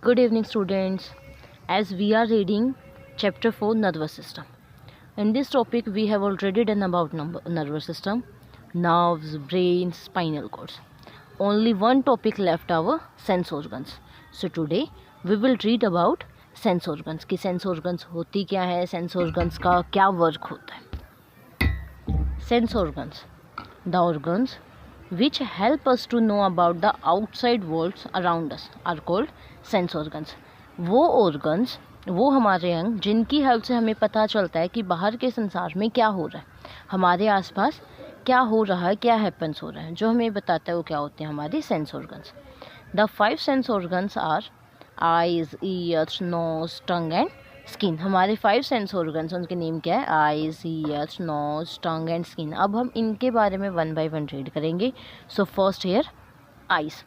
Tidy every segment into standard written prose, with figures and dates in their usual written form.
Good evening, students. As we are reading chapter 4, nervous system. In this topic, we have already done about nervous system, nerves, brains, spinal cords. Only one topic left, our sense organs. So today we will read about sense organs. कि sense organs होती क्या है, sense organs का क्या work होता है. Sense organs, the organs which help us to know about the outside worlds around us are called sense organs. वो organs, वो हमारे अंग जिनकी हेल्प से हमें पता चलता है कि बाहर के संसार में क्या हो रहा है, हमारे आसपास क्या हो रहा है, क्या हैपन्स हो रहा है, जो हमें बताता है वो क्या होते हैं हमारे sense organs. The 5 sense organs are eyes, ears, nose, tongue and skin. हमारे 5 सेंस ऑर्गन्स, उनके नेम क्या है? Eyes, ears, nose, tongue and skin. अब हम इनके बारे में 1 by 1 रीड करेंगे. So first here eyes.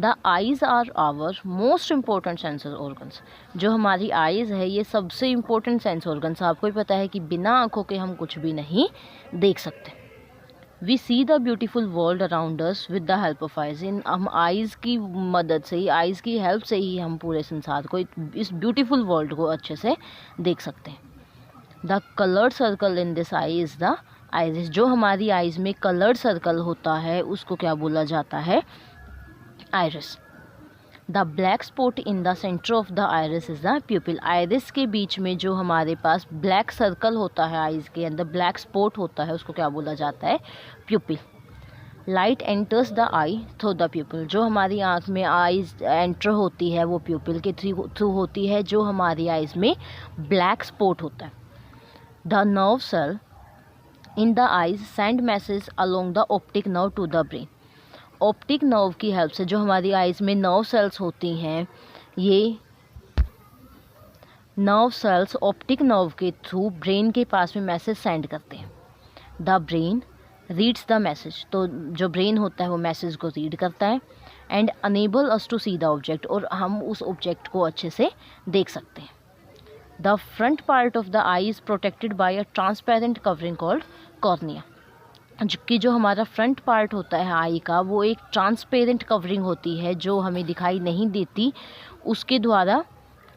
The eyes are our most important sense organs. जो हमारी आइज़ है ये सबसे इम्पोर्टेंट सेंस ऑर्गन्स. आपको ही पता है कि बिना आँखों के हम कुछ भी नहीं देख सकते. We see the beautiful world around us with the help of eyes. इन हम आइज़ की मदद से ही, आइज़ की हेल्प से ही हम पूरे संसार को, इस ब्यूटीफुल वर्ल्ड को अच्छे से देख सकते हैं. The coloured circle in this I is the iris. जो हमारी आइज़ में कलर्ड सर्कल होता है उसको क्या बोला जाता है? Iris. The black spot in the centre of the iris is the प्यूपिल. Iris के बीच में जो हमारे पास ब्लैक सर्कल होता है, आइज के अंदर ब्लैक स्पॉट होता है, उसको क्या बोला जाता है? प्यूपिल. Light enters the I through the प्यूपिल. जो हमारी आँख में आइज एंटर होती है वो प्यूपिल के थ्रू होती है, जो हमारी आइज में ब्लैक स्पॉट होता है. The nerve cell in the eyes send message along the optic nerve to the brain. Optic nerve की हेल्प से जो हमारी आइज में नर्व सेल्स होती हैं, ये नर्व सेल्स ऑप्टिक नर्व के थ्रू ब्रेन के पास में मैसेज सेंड करते हैं. The brain reads the message. तो जो ब्रेन होता है वो मैसेज को रीड करता है. And enable us to see the object. और हम उस ऑब्जेक्ट को अच्छे से देख सकते हैं. The front part of the I is protected by a transparent covering called cornea. जबकि जो हमारा फ्रंट पार्ट होता है आई का, वो एक ट्रांसपेरेंट कवरिंग होती है जो हमें दिखाई नहीं देती, उसके द्वारा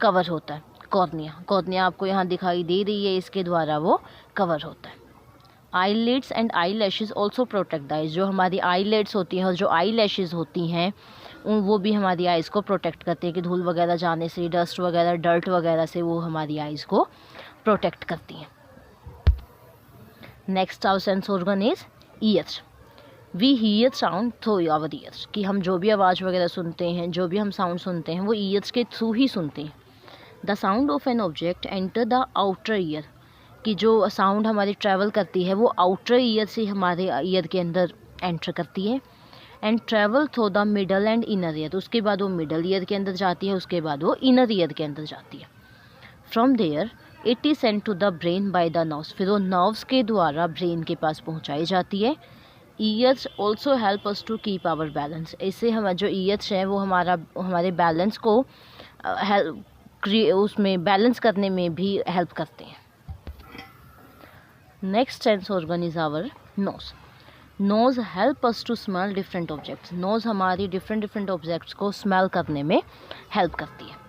कवर होता है. कॉर्निया, कॉर्निया आपको यहाँ दिखाई दे रही है, इसके द्वारा वो कवर होता है. Eyelids and eye lashes also protect the eyes. जो हमारी आईलिड्स होती हैं और जो आई लैशेज होती हैं वो भी हमारी आइज़ को प्रोटेक्ट करते हैं कि धूल वगैरह जाने से, डस्ट वगैरह, डर्ट वगैरह से वो हमारी आइज़ को प्रोटेक्ट करती हैं. Next our sense organ is ears. We hear sound through our ears. कि हम जो भी आवाज़ वगैरह सुनते हैं, जो भी हम साउंड सुनते हैं, वो ईयर्स के थ्रू ही सुनते हैं. The sound of an object enter the outer ear. कि जो साउंड हमारी ट्रैवल करती है वो आउटर ईयर से हमारे ईयर के अंदर एंटर करती है. And travel through the middle and inner ear. उसके बाद वो मिडल ईयर के अंदर जाती है, उसके बाद वो इनर ईयर के अंदर जाती है. From there it is send to the brain by the nerves. फिर वो नर्व्स के द्वारा ब्रेन के पास पहुंचाई जाती है. Ears also help us to keep our balance. इससे हम जो ईयर्स हैं वो हमारे बैलेंस को उसमें बैलेंस करने में भी हेल्प करते हैं. Next sense organ is our nose. Nose help us to smell different objects. Nose हमारी डिफरेंट ऑब्जेक्ट्स को स्मेल करने में हेल्प करती है.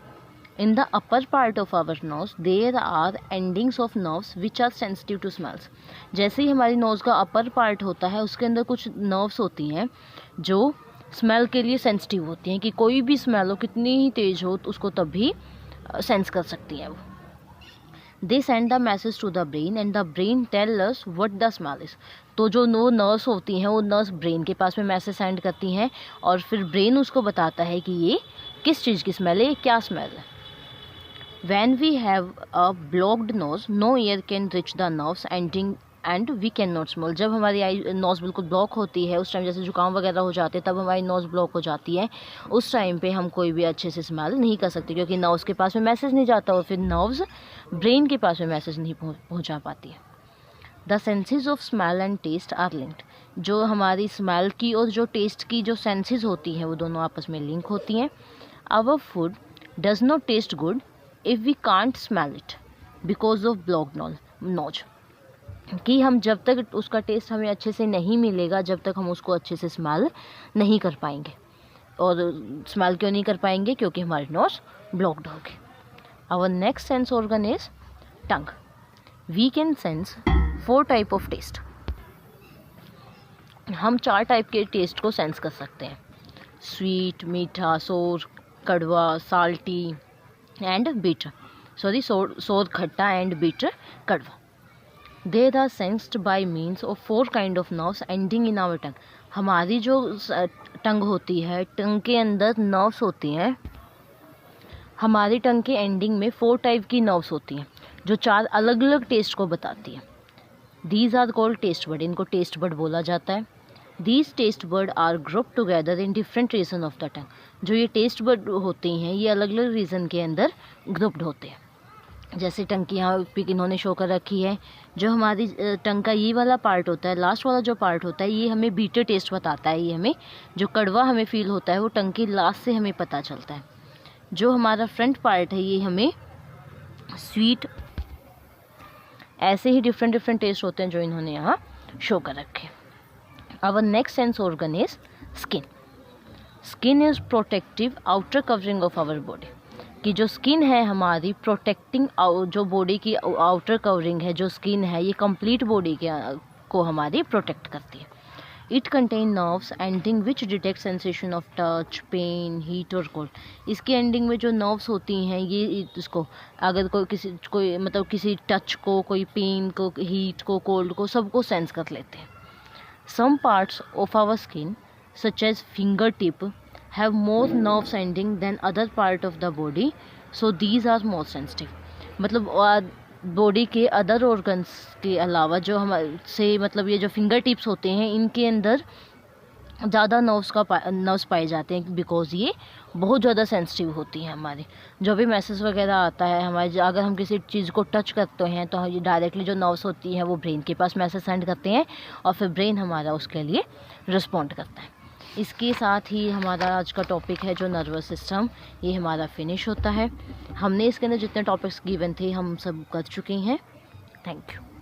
In the upper part of our nose there are endings of nerves which are sensitive to smells. जैसे ही हमारी knows का अपर पार्ट होता है उसके अंदर कुछ नर्व्स होती हैं जो स्मेल के लिए सेंसिटिव होती हैं, कि कोई भी स्मेल हो, कितनी ही तेज हो, तो उसको तभी सेंस कर सकती हैं वो. They send the message to the brain and the brain tell us what the smell is. तो जो नर्व्स होती हैं वो नर्व्स ब्रेन के पास में मैसेज सेंड करती हैं और फिर ब्रेन उसको बताता है कि ये किस चीज़ की स्मेल है, क्या स्मेल है. When we have a blocked nose, no air can reach the nerves and we cannot smell. जब हमारी नोज़ बिल्कुल ब्लॉक होती है, उस टाइम जैसे जुकाम वगैरह हो जाते हैं, तब हमारी नोज़ ब्लॉक हो जाती है. उस टाइम पे हम कोई भी अच्छे से स्मेल नहीं कर सकते, क्योंकि नर्व्स के पास में मैसेज नहीं जाता और फिर नर्व्स ब्रेन के पास में मैसेज नहीं पहुंचा पाती है. The senses of smell and taste are linked. जो हमारी स्मेल की और जो टेस्ट की जो सेंसेस होती हैं वो दोनों आपस में लिंक होती हैं. Our food does not taste good if we can't smell it because of blocked nose. कि हम जब तक उसका टेस्ट हमें अच्छे से नहीं मिलेगा, जब तक हम उसको अच्छे से स्मेल नहीं कर पाएंगे. और स्मेल क्यों नहीं कर पाएंगे, क्योंकि हमारी नोज ब्लॉक्ड होगी। Our next sense organ is tongue. We can sense 4 type of taste. हम 4 टाइप के टेस्ट को सेंस कर सकते हैं, स्वीट, मीठा, सोर, कड़वा, साल्टी एंड बीटर। सोर खट्टा एंड बीटर कड़वा। They are sensed by means of 4 kind of nerves ending in our tongue। हमारी जो टंग होती है, टंग के अंदर नर्व्स होती हैं। हमारी टंग के एंडिंग में 4 टाइप की नर्व्स होती हैं जो 4 अलग अलग टेस्ट को बताती हैं। These are called taste bud। इनको टेस्ट बड बोला जाता है। These taste bud are grouped together in different region of the tongue। जो ये टेस्ट बड होती हैं ये अलग अलग रीजन के अंदर ग्रुप्ड होते हैं। जैसे टंग की यहाँ पिक इन्होंने शो कर रखी है। जो हमारी टंग का ये वाला पार्ट होता है, लास्ट वाला जो पार्ट होता है, ये हमें बीटर टेस्ट बताता है। ये हमें जो कड़वा हमें फील होता है वो टंग के लास्ट से हमें पता चलता है। जो हमारा फ्रंट पार्ट है ये हमें स्वीट, ऐसे ही डिफरेंट टेस्ट होते हैं जो इन्होंने यहाँ शो कर रखे। Our next sense organ is skin. Skin is protective outer covering of our body. कि जो स्किन है हमारी प्रोटेक्टिंग, जो बॉडी की आउटर कवरिंग है, जो स्किन है ये कंप्लीट बॉडी के को हमारी प्रोटेक्ट करती है। It contain nerves ending which detect sensation of touch, pain, heat और कोल्ड। इसकी एंडिंग में जो नर्व्स होती हैं ये इसको अगर कोई मतलब किसी टच को, कोई पेन को, हीट को, कोल्ड को, सबको सेंस कर लेते हैं। Some parts of our skin such as finger tip have more nerves ending than other part of the body, so these are more sensitive। मतलब बॉडी के अदर ऑर्गन्स के अलावा जो हमारे मतलब ये जो फिंगर टिप्स होते हैं इनके अंदर ज़्यादा नर्व्स पाए जाते हैं, बिकॉज ये बहुत ज़्यादा सेंसिटिव होती हैं। हमारे जो भी मैसेज वगैरह आता है हमारे, अगर हम किसी चीज़ को टच करते हैं तो ये डायरेक्टली जो नर्व्स होती हैं वो ब्रेन के पास मैसेज सेंड करते हैं और फिर ब्रेन हमारा उसके लिए रिस्पॉन्ड करता है। इसके साथ ही हमारा आज का टॉपिक है जो नर्वस सिस्टम, ये हमारा फिनिश होता है। हमने इसके अंदर जितने टॉपिक्स गिवन थे हम सब कर चुके हैं। Thank you.